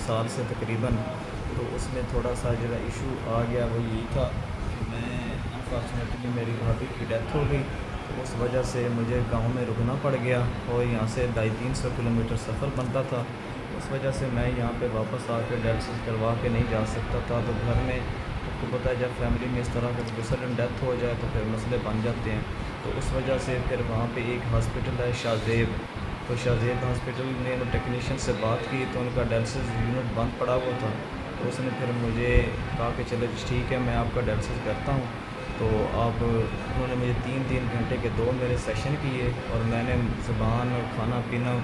سال سے تقریباً، تو اس میں تھوڑا سا جو ہے ایشو آ گیا، وہ یہی تھا کہ میں انفارچونیٹلی میری بھابھی کی ڈیتھ ہو گئی، تو اس وجہ سے مجھے گاؤں میں رکنا پڑ گیا اور یہاں سے 250-300 کلومیٹر سفر بنتا تھا۔ اس وجہ سے میں یہاں پہ واپس آ کے ڈیالسس کروا کے نہیں جا سکتا تھا، تو گھر میں آپ کو پتہ ہے جب فیملی میں اس طرح کا سڈن ڈیتھ ہو جائے تو پھر مسئلے بن جاتے ہیں۔ تو اس وجہ سے پھر وہاں پہ ایک ہاسپٹل ہے شاہ زیب، تو شاہ زیب ہاسپٹل نے ٹیکنیشین سے بات کی تو ان کا ڈیالسس یونٹ بند پڑا ہوا تھا، تو اس نے پھر مجھے کہا کہ چلو ٹھیک ہے میں آپ کا ڈیالسس کرتا ہوں۔ تو انہوں نے مجھے 3 گھنٹے کے 2 میرے سیشن کیے، اور میں نے زبان اور کھانا پینا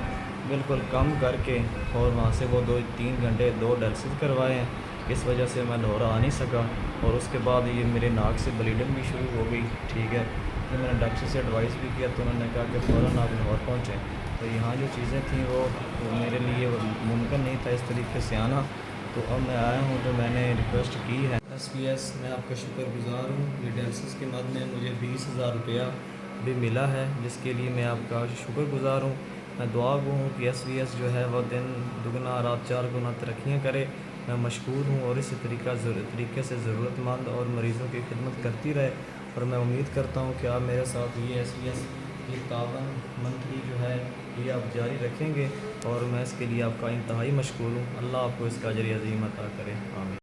بالکل کم کر کے اور وہاں سے وہ 2-3 گھنٹے 2 ڈیالسس کروائے ہیں۔ اس وجہ سے میں لاہور آ نہیں سکا، اور اس کے بعد یہ میرے ناک سے بلیڈنگ بھی شروع ہو گئی، ٹھیک ہے۔ پھر میں نے ڈاکٹر سے ایڈوائز بھی کیا، تو انہوں نے کہا کہ فوراً آپ لاہور پہنچیں۔ تو یہاں جو چیزیں تھیں وہ میرے لیے ممکن نہیں تھا اس طریقے سے آنا، تو اب میں آیا ہوں تو میں نے ریکویسٹ کی ہے ایس پی ایس، میں آپ کا شکر گزار ہوں۔ یہ ڈیالسس کے مد میں مجھے 20,000 روپیہ بھی ملا ہے، جس کے لیے میں آپ کا شکر گزار ہوں۔ میں دعا گو ہوں کہ ایس بی ایس جو ہے وہ دن دگنا رات 4 گنا ترقیاں کرے۔ میں مشکور ہوں اور اسی طریقے سے ضرورت مند اور مریضوں کی خدمت کرتی رہے، اور میں امید کرتا ہوں کہ آپ میرے ساتھ یہ ایس بی ایس یہ تعاون منتھلی جو ہے یہ آپ جاری رکھیں گے، اور میں اس کے لیے آپ کا انتہائی مشکور ہوں۔ اللہ آپ کو اس کا اجر عظیم عطا کرے، آمین۔